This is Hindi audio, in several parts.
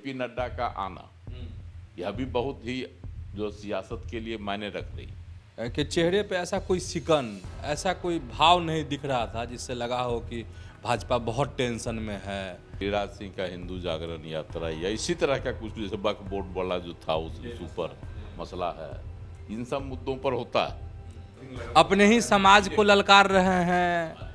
जेपी नड्डा का आना यह भी बहुत ही जो सियासत के लिए मायने रख रही है। कि चेहरे पे ऐसा कोई सिकन, ऐसा कोई भाव नहीं दिख रहा था जिससे लगा हो कि भाजपा बहुत टेंशन में है। गिरिराज सिंह का हिंदू जागरण यात्रा या इसी तरह का कुछ जैसे वक्फ बोर्ड वाला जो था उस ऊपर मसला है, इन सब मुद्दों पर होता है। अपने ही समाज को ललकार रहे हैं।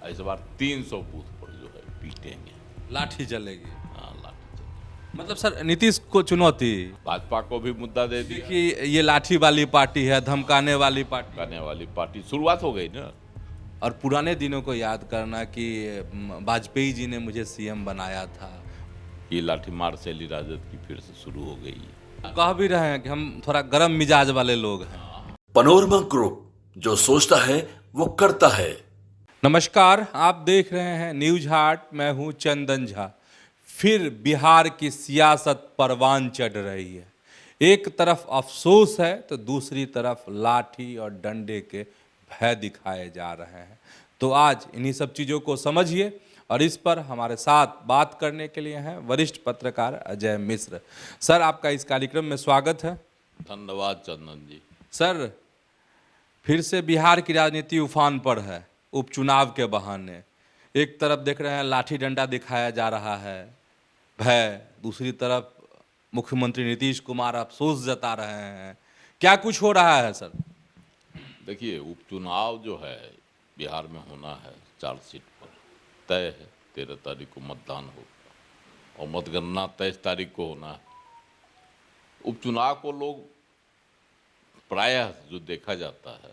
इस बार 300 बूथ पर जो है पीटेंगे, लाठी चलेगी। हाँ लाठी चलेगी। मतलब सर नीतीश को चुनौती। भाजपा को भी मुद्दा दे दिया कि ये लाठी वाली पार्टी है, धमकाने वाली पार्टी। करने वाली पार्टी, शुरुआत हो गई ना। और पुराने दिनों को याद करना कि वाजपेयी जी ने मुझे सीएम बनाया था। ये लाठीमार शैली राजद की फिर से शुरू हो गई है। कह भी रहे हैं कि हम थोड़ा गर्म मिजाज वाले लोग हैं। पनोरमा ग्रुप, जो सोचता है वो करता है। नमस्कार, आप देख रहे हैं न्यूज हाट। मैं हूं चंदन झा। फिर बिहार की सियासत परवान चढ़ रही है। एक तरफ अफसोस है तो दूसरी तरफ लाठी और डंडे के भय दिखाए जा रहे हैं। तो आज इन्हीं सब चीज़ों को समझिए और इस पर हमारे साथ बात करने के लिए हैं वरिष्ठ पत्रकार अजय मिश्र। सर, आपका इस कार्यक्रम में स्वागत है। धन्यवाद चंदन जी। सर, फिर से बिहार की राजनीति उफान पर है उपचुनाव के बहाने। एक तरफ देख रहे हैं लाठी डंडा दिखाया जा रहा है, भय। दूसरी तरफ मुख्यमंत्री नीतीश कुमार अफसोस जता रहे हैं। क्या कुछ हो रहा है सर? देखिए, उपचुनाव जो है बिहार में होना है, 4 सीट पर तय है। 13 तारीख को मतदान होगा और मतगणना 23 तारीख को होना है। उपचुनाव को लोग प्रायः जो देखा जाता है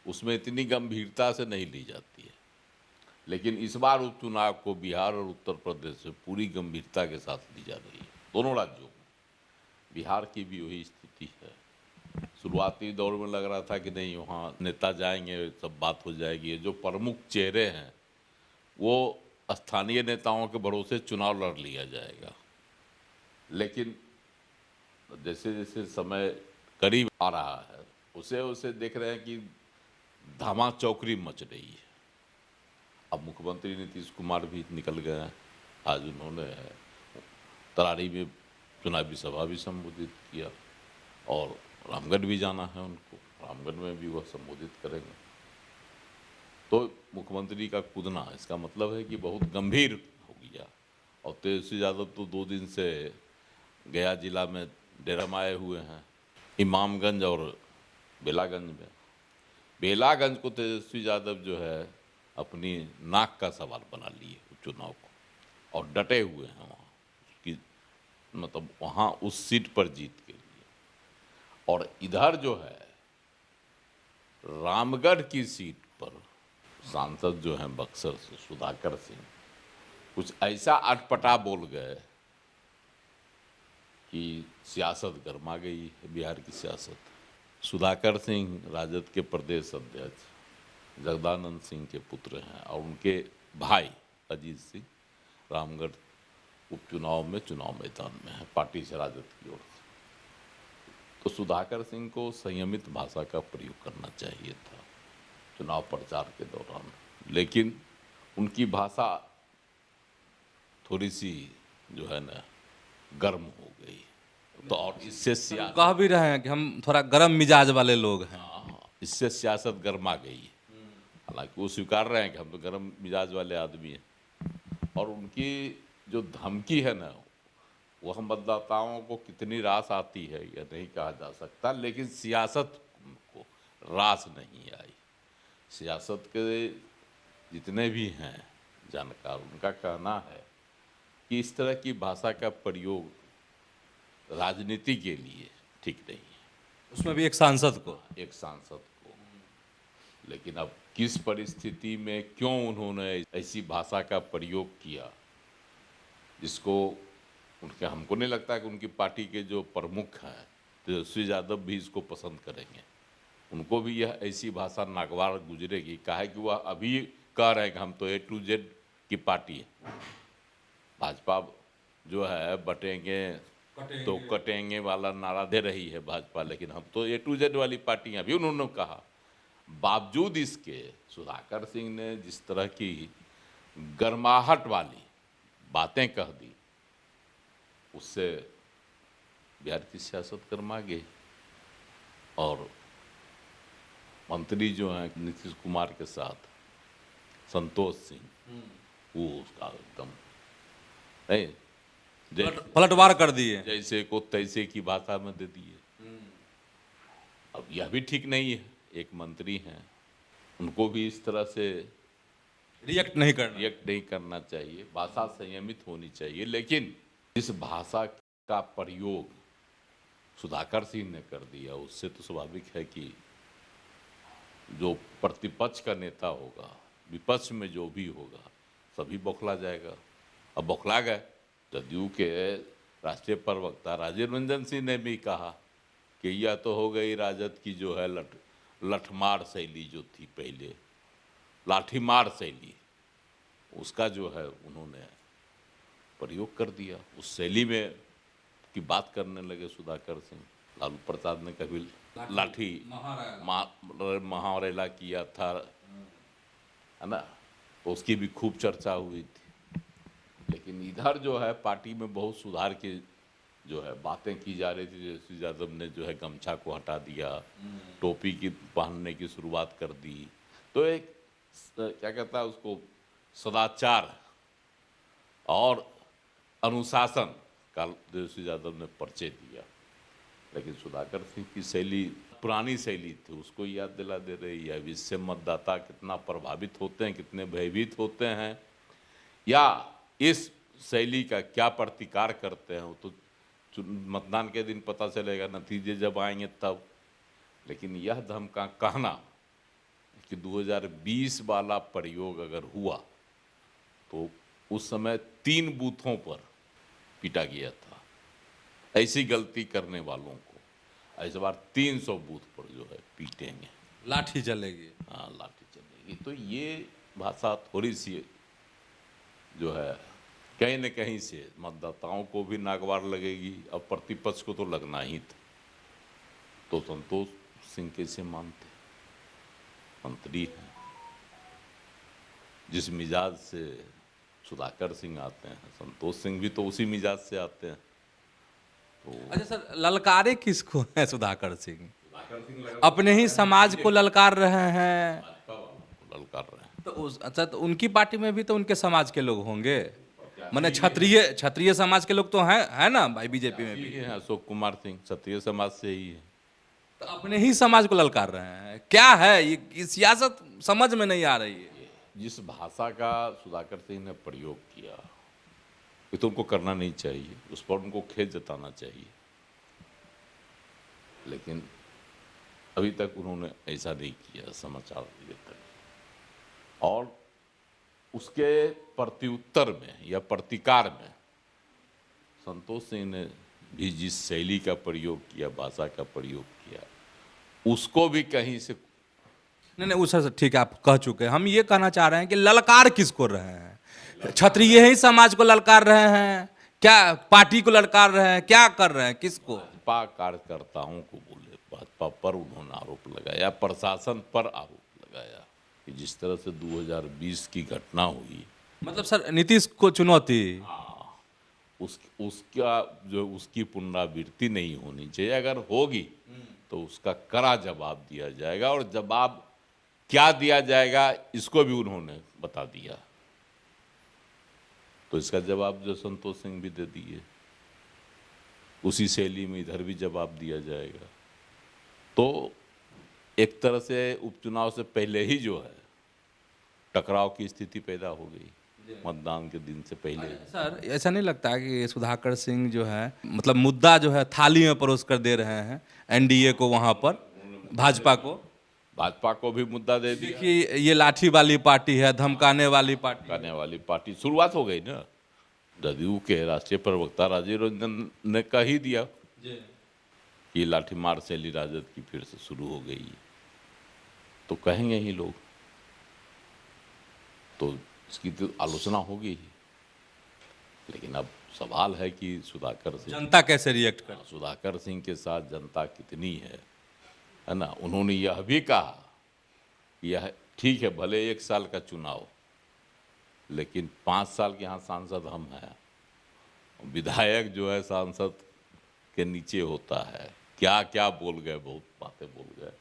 उसमें इतनी गंभीरता से नहीं ली जाती है, लेकिन इस बार उपचुनाव को बिहार और उत्तर प्रदेश से पूरी गंभीरता के साथ ली जा रही है। दोनों राज्यों में, बिहार की भी वही स्थिति है। शुरुआती दौर में लग रहा था कि नहीं, वहाँ नेता जाएंगे, सब बात हो जाएगी। जो प्रमुख चेहरे हैं वो स्थानीय नेताओं के भरोसे चुनाव लड़ लिया जाएगा, लेकिन जैसे जैसे समय करीब आ रहा है उसे उसे देख रहे हैं कि धामा चौकड़ी मच रही है। अब मुख्यमंत्री नीतीश कुमार भी निकल गए हैं। आज उन्होंने तरारी में चुनावी सभा भी संबोधित किया और रामगढ़ भी जाना है उनको। रामगढ़ में भी वह संबोधित करेंगे। तो मुख्यमंत्री का कूदना इसका मतलब है कि बहुत गंभीर हो गया। और तेजस्वी यादव तो 2 दिन से गया जिला में डेरा माए हुए हैं, इमामगंज और बेलागंज में। बेलागंज को तेजस्वी यादव जो है अपनी नाक का सवाल बना लिए उपचुनाव को और डटे हुए हैं वहाँ उसकी, मतलब वहाँ उस सीट पर जीत के लिए। और इधर जो है रामगढ़ की सीट पर सांसद जो हैं बक्सर से सुधाकर सिंह कुछ ऐसा अटपटा बोल गए कि सियासत गर्मा गई है। बिहार की सियासत, सुधाकर सिंह राजद के प्रदेश अध्यक्ष जगदानंद सिंह के पुत्र हैं और उनके भाई अजीत सिंह रामगढ़ उपचुनाव में चुनाव मैदान में है पार्टी से, राजद की ओर से। तो सुधाकर सिंह को संयमित भाषा का प्रयोग करना चाहिए था चुनाव प्रचार के दौरान, लेकिन उनकी भाषा थोड़ी सी जो है ना गर्म हो गई। तो और इससे कह भी रहे हैं कि हम थोड़ा गर्म मिजाज वाले लोग हैं। इससे सियासत गर्मा गई है। हालांकि वो स्वीकार रहे हैं कि हम तो गर्म मिजाज वाले आदमी हैं। और उनकी जो धमकी है ना, वो हम मतदाताओं को कितनी रास आती है यह नहीं कहा जा सकता, लेकिन सियासत को रास नहीं आई। सियासत के जितने भी हैं जानकार, उनका कहना है कि इस तरह की भाषा का प्रयोग राजनीति के लिए ठीक नहीं है। उसमें भी एक सांसद को। लेकिन अब किस परिस्थिति में क्यों उन्होंने ऐसी भाषा का प्रयोग किया, जिसको उनके, हमको नहीं लगता कि उनकी पार्टी के जो प्रमुख हैं तेजस्वी यादव भी इसको पसंद करेंगे। उनको भी यह ऐसी भाषा नागवार गुजरेगी। काहे कि वह अभी कह रहे हैं कि हम तो A to Z की पार्टी है। भाजपा जो है बटेंगे तो कटेंगे वाला नारा दे रही है भाजपा, लेकिन हम तो A to Z वाली पार्टियां भी उन्होंने कहा। बावजूद इसके सुधाकर सिंह ने जिस तरह की गर्माहट वाली बातें कह दी, उससे बिहार की सियासत गर्मा गई और मंत्री जो हैं नीतीश कुमार के साथ संतोष सिंह वो उसका एकदम नहीं पलटवार कर दिए। जैसे को तैसे की भाषा में दे दिए। अब यह भी ठीक नहीं है, एक मंत्री हैं उनको भी इस तरह से रिएक्ट नहीं करना। रिएक्ट नहीं करना चाहिए, भाषा संयमित होनी चाहिए। लेकिन इस भाषा का प्रयोग सुधाकर सिंह ने कर दिया, उससे तो स्वाभाविक है कि जो प्रतिपक्ष का नेता होगा, विपक्ष में जो भी होगा, सभी बौखला जाएगा। अब बौखला गए। जदयू के राष्ट्रीय प्रवक्ता राजीव रंजन सिंह ने भी कहा कि यह तो हो गई राजद की जो है लठमार शैली जो थी पहले, लाठीमार शैली, उसका जो है उन्होंने प्रयोग कर दिया। उस शैली में की बात करने लगे सुधाकर सिंह। लालू प्रसाद ने कभी लाठी महारेला किया था, है ना, तो उसकी भी खूब चर्चा हुई थी। लेकिन इधर जो है पार्टी में बहुत सुधार की जो है बातें की जा रही थी। जैसे यादव ने जो है गमछा को हटा दिया, टोपी की पहनने की शुरुआत कर दी। तो एक क्या कहता है उसको, सदाचार और अनुशासन का तेजस्वी यादव ने परिचय दिया। लेकिन सुधाकर सिंह की शैली पुरानी शैली थी, उसको याद दिला दे रही है। अब इससे मतदाता कितना प्रभावित होते हैं, कितने भयभीत होते हैं, या इस शैली का क्या प्रतिकार करते हैं, वो तो मतदान के दिन पता चलेगा, नतीजे जब आएंगे तब। लेकिन यह धमका कहना कि 2020 वाला प्रयोग अगर हुआ तो उस समय 3 बूथों पर पीटा गया था। ऐसी गलती करने वालों को इस बार 300 बूथ पर जो है पीटेंगे, लाठी चलेगी। हाँ, लाठी चलेगी। तो ये भाषा थोड़ी सी जो है कहीं न कहीं से मतदाताओं को भी नागवार लगेगी, और प्रतिपक्ष को तो लगना ही था। तो संतोष सिंह कैसे मानते, मंत्री हैं। जिस मिजाज से सुधाकर सिंह आते हैं, संतोष सिंह भी तो उसी मिजाज से आते हैं। तो अच्छा सर, ललकारे किसको है सुधाकर सिंह? अपने ही समाज को ललकार रहे हैं। ललकार रहे हैं। तो अच्छा, तो उनकी पार्टी में भी तो उनके समाज के लोग होंगे, माने क्षत्रिय समाज के लोग तो हैं, है ना भाई? बीजेपी में भी है अशोक कुमार सिंह, क्षत्रिय समाज से ही है। तो अपने ही समाज को ललकार रहे हैं। क्या है ये सियासत समझ में नहीं आ रही है। जिस भाषा का सुधाकर सिंह ने प्रयोग किया, ये तो उनको करना नहीं चाहिए, उस पर उनको खेद जताना चाहिए। लेकिन अभी तक उन्होंने ऐसा नहीं किया समाचार लेकर। और उसके प्रत्युत्तर में या प्रतिकार में संतोष सिंह ने भी जिस शैली का प्रयोग किया, भाषा का प्रयोग किया, उसको भी कहीं से नहीं, वो सर ठीक है, आप कह चुके हैं। हम ये कहना चाह रहे हैं कि ललकार किसको रहे हैं? क्षत्रिय ही समाज को ललकार रहे हैं क्या? पार्टी को ललकार रहे हैं? क्या कर रहे हैं? किसको? भाजपा कार्यकर्ताओं को बोले, भाजपा पर उन्होंने आरोप लगाया, प्रशासन पर आरोप लगाया कि जिस तरह से 2020 की घटना हुई, मतलब सर नीतीश को चुनौती। उसका जो उसकी पुनरावृत्ति नहीं होनी चाहिए। अगर होगी तो उसका कड़ा जवाब दिया जाएगा, और जवाब क्या दिया जाएगा इसको भी उन्होंने बता दिया। तो इसका जवाब जो संतोष सिंह भी दे दिए, उसी शैली में इधर भी जवाब दिया जाएगा। तो एक तरह से उपचुनाव से पहले ही जो है टकराव की स्थिति पैदा हो गई, मतदान के दिन से पहले। सर ऐसा नहीं लगता कि सुधाकर सिंह जो है, मतलब मुद्दा जो है थाली में परोस कर दे रहे हैं एनडीए को, वहां पर भाजपा को भी मुद्दा दे दिया कि ये लाठी वाली पार्टी है, धमकाने वाली पार्टी। शुरुआत हो गई ना। जदयू के राष्ट्रीय प्रवक्ता राजीव रंजन ने कह ही दिया कि लाठीमार शैली राजद की फिर से शुरू हो गई है। तो कहेंगे ही लोग, तो इसकी तो आलोचना होगी ही। लेकिन अब सवाल है कि सुधाकर सिंह, जनता कैसे रिएक्ट कर, सुधाकर सिंह के साथ जनता कितनी है ना। उन्होंने यह भी कहा, यह ठीक है भले 1 साल का चुनाव, लेकिन 5 साल के यहाँ सांसद हम हैं, विधायक जो है सांसद के नीचे होता है, क्या क्या बोल गए, बहुत बातें बोल गए।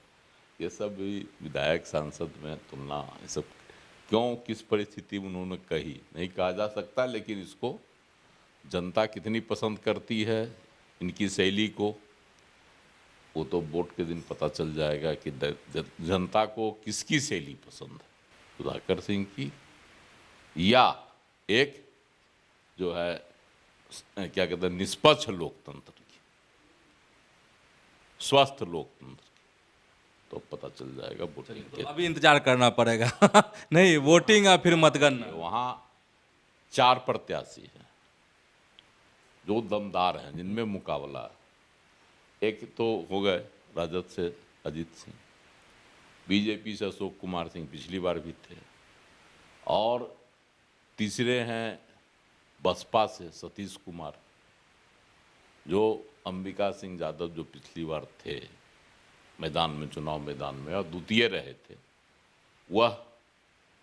ये सब भी विधायक सांसद में तुलना, ये सब क्यों, किस परिस्थिति में उन्होंने कही नहीं कहा जा सकता, लेकिन इसको जनता कितनी पसंद करती है इनकी शैली को, वो तो वोट के दिन पता चल जाएगा कि जनता को किसकी शैली पसंद है, सुधाकर सिंह की या एक जो है क्या कहते हैं निष्पक्ष लोकतंत्र की, स्वस्थ लोकतंत्र की, तो पता चल जाएगा वोटिंग के। अभी इंतजार करना पड़ेगा नहीं, वोटिंग या फिर मतगणना। वहाँ 4 प्रत्याशी हैं जो दमदार हैं, जिनमें मुकाबला है। एक तो हो गए राजद से अजीत सिंह, बीजेपी से अशोक कुमार सिंह पिछली बार भी थे, और तीसरे हैं बसपा से सतीश कुमार, जो अंबिका सिंह यादव जो पिछली बार थे मैदान में, चुनाव मैदान में, और द्वितीय रहे थे, वह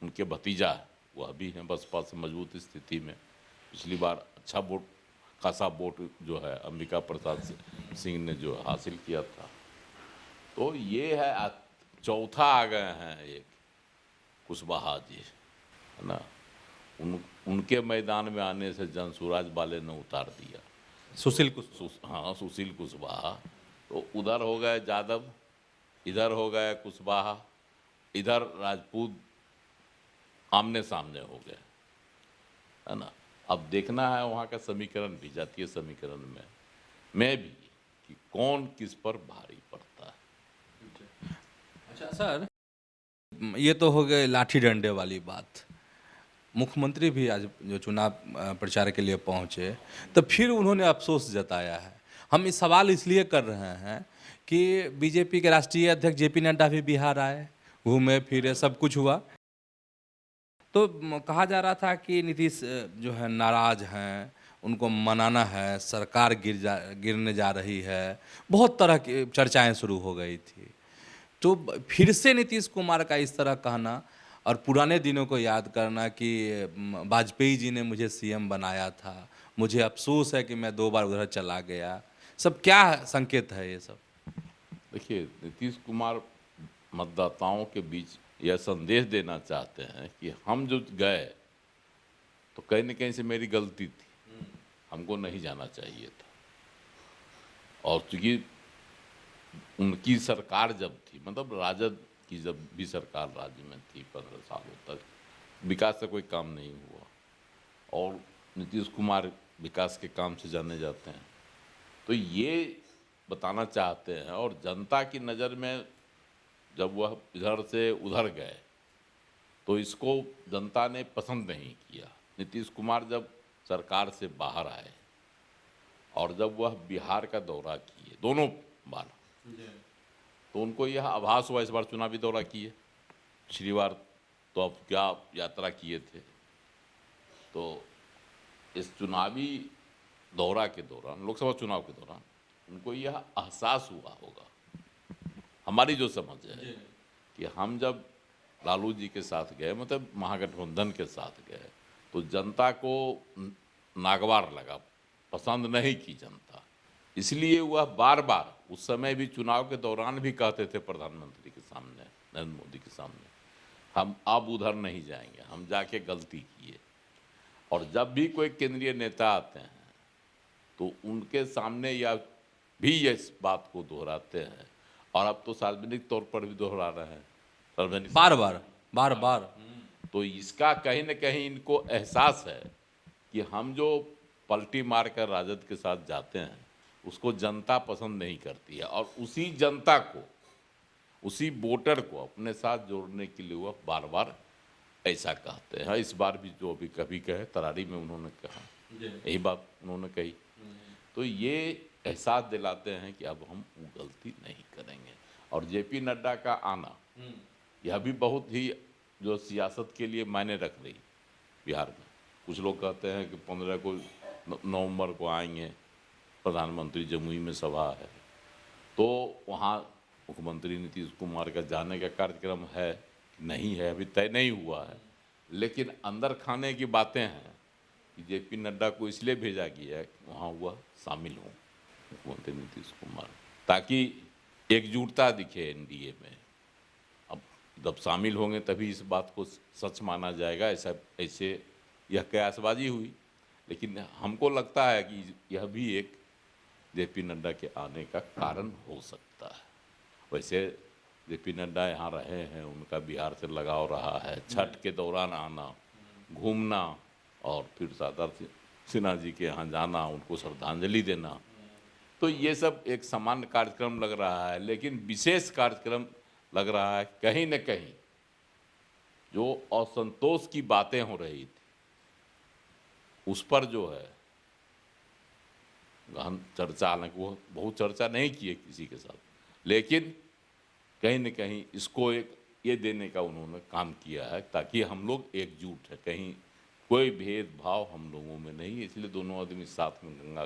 उनके भतीजा है, वह भी हैं बसपा से मजबूत स्थिति में। पिछली बार अच्छा वोट, खासा वोट जो है अंबिका प्रसाद सिंह ने जो हासिल किया था। तो ये है, चौथा आ गए हैं एक कुशवाहा जी, है ना, उनके मैदान में आने से जनसुराज वाले ने उतार दिया सुशील हाँ, सुशील कुशवाहा। तो उधर हो गए यादव, इधर हो गए कुशवाहा, इधर राजपूत, आमने सामने हो गए, है ना। अब देखना है वहाँ का समीकरण भी, जातीय समीकरण में भी, कि कौन किस पर भारी पड़ता है। अच्छा सर, ये तो हो गए लाठी डंडे वाली बात। मुख्यमंत्री भी आज जो चुनाव प्रचार के लिए पहुंचे, तो फिर उन्होंने अफसोस जताया है। हम इस सवाल इसलिए कर रहे हैं कि बीजेपी के राष्ट्रीय अध्यक्ष जेपी नड्डा भी बिहार आए, घूमे फिरे, सब कुछ हुआ। तो कहा जा रहा था कि नीतीश जो है नाराज हैं, उनको मनाना है, सरकार गिरने जा रही है, बहुत तरह की चर्चाएं शुरू हो गई थी। तो फिर से नीतीश कुमार का इस तरह कहना और पुराने दिनों को याद करना कि वाजपेयी जी ने मुझे सीएम बनाया था, मुझे अफसोस है कि मैं 2 बार उधर चला गया, सब क्या संकेत है ये सब? देखिए, नीतीश कुमार मतदाताओं के बीच यह संदेश देना चाहते हैं कि हम जो गए तो कहीं न कहीं से मेरी गलती थी, हमको नहीं जाना चाहिए था। और चूंकि उनकी सरकार जब थी, मतलब राजद की जब भी सरकार राज्य में थी 15 सालों तक, विकास का कोई काम नहीं हुआ, और नीतीश कुमार विकास के काम से जाने जाते हैं। तो ये बताना चाहते हैं, और जनता की नज़र में जब वह इधर से उधर गए तो इसको जनता ने पसंद नहीं किया। नीतीश कुमार जब सरकार से बाहर आए और जब वह बिहार का दौरा किए दोनों बार, तो उनको यह आभास हुआ, इस बार चुनावी दौरा किए, पिछली बार तो अब क्या यात्रा किए थे। तो इस चुनावी दौरा के दौरान, लोकसभा चुनाव के दौरान, उनको यह एहसास हुआ होगा, हमारी जो समझ है, कि हम जब लालू जी के साथ गए, मतलब महागठबंधन के साथ गए, तो जनता को नागवार लगा, पसंद नहीं की जनता। इसलिए वह बार बार उस समय भी चुनाव के दौरान भी कहते थे प्रधानमंत्री के सामने, नरेंद्र मोदी के सामने, हम अब उधर नहीं जाएंगे, हम जाके गलती किए। और जब भी कोई केंद्रीय नेता आते हैं तो उनके सामने या भी इस बात को दोहराते हैं, और अब तो सार्वजनिक तौर पर भी दोहरा रहे हैं, सार्वजनिक बार बार। तो इसका कहीं न कहीं इनको एहसास है कि हम जो पलटी मार कर राजद के साथ जाते हैं उसको जनता पसंद नहीं करती है, और उसी जनता को, उसी वोटर को अपने साथ जोड़ने के लिए वह बार बार ऐसा कहते हैं। इस बार भी जो भी कभी कहे, तरारी में उन्होंने कहा, यही बात उन्होंने कही। तो ये एहसास दिलाते हैं कि अब हम वो गलती नहीं करेंगे। और जेपी नड्डा का आना, यह भी बहुत ही जो सियासत के लिए मायने रख रही बिहार में। कुछ लोग कहते हैं कि 15 को नवंबर को आएंगे, प्रधानमंत्री जमुई में सभा है, तो वहाँ मुख्यमंत्री नीतीश कुमार का जाने का कार्यक्रम है कि नहीं है, अभी तय नहीं हुआ है, लेकिन अंदर खाने की बातें हैं कि जेपी नड्डा को इसलिए भेजा गया है कि वहाँ वह शामिल हों मुख्यमंत्री नीतीश कुमार, ताकि एकजुटता दिखे एनडीए में। अब जब शामिल होंगे तभी इस बात को सच माना जाएगा। ऐसे यह कयासबाजी हुई, लेकिन हमको लगता है कि यह भी एक जेपी नड्डा के आने का कारण हो सकता है। वैसे जेपी नड्डा यहाँ रहे हैं, उनका बिहार से लगाव रहा है, छठ के दौरान आना, घूमना और फिर सरदार सिन्हा जी के यहाँ जाना, उनको श्रद्धांजलि देना, तो ये सब एक सामान्य कार्यक्रम लग रहा है। लेकिन विशेष कार्यक्रम लग रहा है कहीं न कहीं जो असंतोष की बातें हो रही थी उस पर जो है गहन चर्चा, हालांकि वो बहुत चर्चा नहीं किए किसी के साथ, लेकिन कहीं न कहीं इसको एक ये देने का उन्होंने काम किया है ताकि हम लोग एकजुट है, कहीं कोई भेदभाव हम लोगों में नहीं है। इसलिए दोनों आदमी साथ में गंगा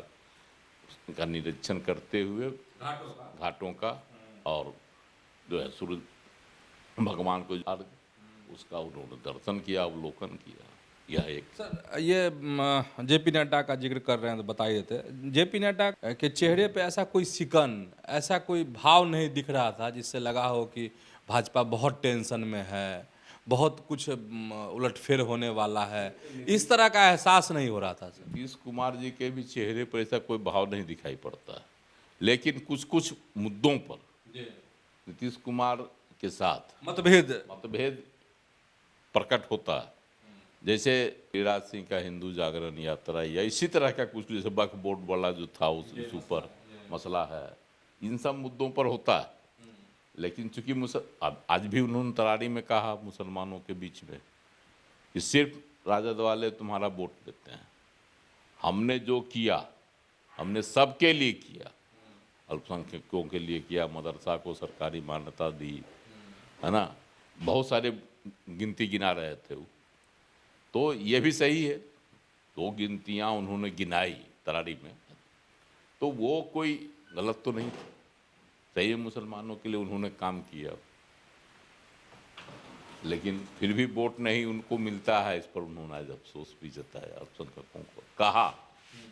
का निरीक्षण करते हुए घाटों का और जो है सूर्य भगवान को उसका उन्होंने दर्शन किया, अवलोकन किया। यह एक सर, ये जेपी नड्डा का जिक्र कर रहे हैं तो बता ही देते, जेपी नड्डा के चेहरे पे ऐसा कोई सिकन, ऐसा कोई भाव नहीं दिख रहा था जिससे लगा हो कि भाजपा बहुत टेंशन में है, बहुत कुछ उलटफेर होने वाला है, इस तरह का एहसास नहीं हो रहा था सर। नीतीश कुमार जी के भी चेहरे पर ऐसा कोई भाव नहीं दिखाई पड़ता है, लेकिन कुछ कुछ मुद्दों पर नीतीश कुमार के साथ मतभेद प्रकट होता है। जैसे गिरिराज सिंह का हिंदू जागरण यात्रा या इसी तरह का कुछ, जैसे वक्फ बोर्ड वाला जो था उस ऊपर मसला है, इन सब मुद्दों पर होता है। लेकिन चूंकि आज भी उन्होंने तरारी में कहा मुसलमानों के बीच में कि सिर्फ राजद वाले तुम्हारा वोट देते हैं, हमने जो किया हमने सबके लिए किया, अल्पसंख्यकों के लिए किया, मदरसा को सरकारी मान्यता दी, है ना, बहुत सारे गिनती गिना रहे थे वो, तो ये भी सही है, दो गिनतियाँ उन्होंने गिनाई तरारी में, तो वो कोई गलत तो नहीं थी, सही है, मुसलमानों के लिए उन्होंने काम किया। लेकिन फिर भी वोट नहीं उनको मिलता है, इस पर उन्होंने आज अफसोस भी जताया। अल्पसंख्यकों को कहा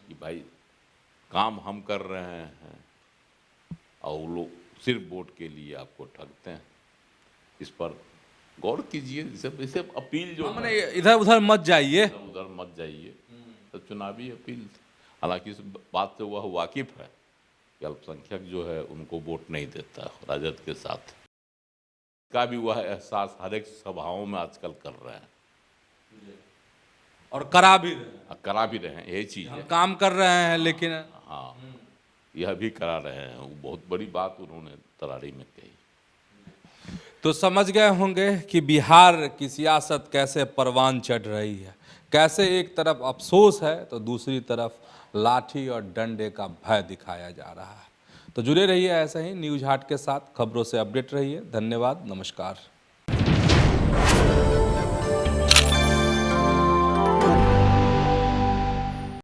कि भाई काम हम कर रहे हैं और वो लोग सिर्फ वोट के लिए आपको ठगते हैं, इस पर गौर कीजिए। इसे अपील जो मैंने इधर उधर मत जाइए, उधर मत जाइए, तो चुनावी अपील। हालांकि इस बात से वह वाकिफ है कि अल्पसंख्यक जो है उनको वोट नहीं देता राजद के साथ, का भी वह एहसास हर एक सभाओं में आजकल कर रहे हैं और करा भी रहे हैं। यही चीज़ है, काम कर रहे हैं, लेकिन हाँ यह भी करा रहे हैं। वो बहुत बड़ी बात उन्होंने तरारी में कही। तो समझ गए होंगे कि बिहार की सियासत कैसे परवान चढ़ रही है, कैसे एक तरफ अफसोस है तो दूसरी तरफ लाठी और डंडे का भय दिखाया जा रहा है। तो जुड़े रहिए ऐसे ही न्यूज़ हाट के साथ, खबरों से अपडेट रहिए। धन्यवाद, नमस्कार।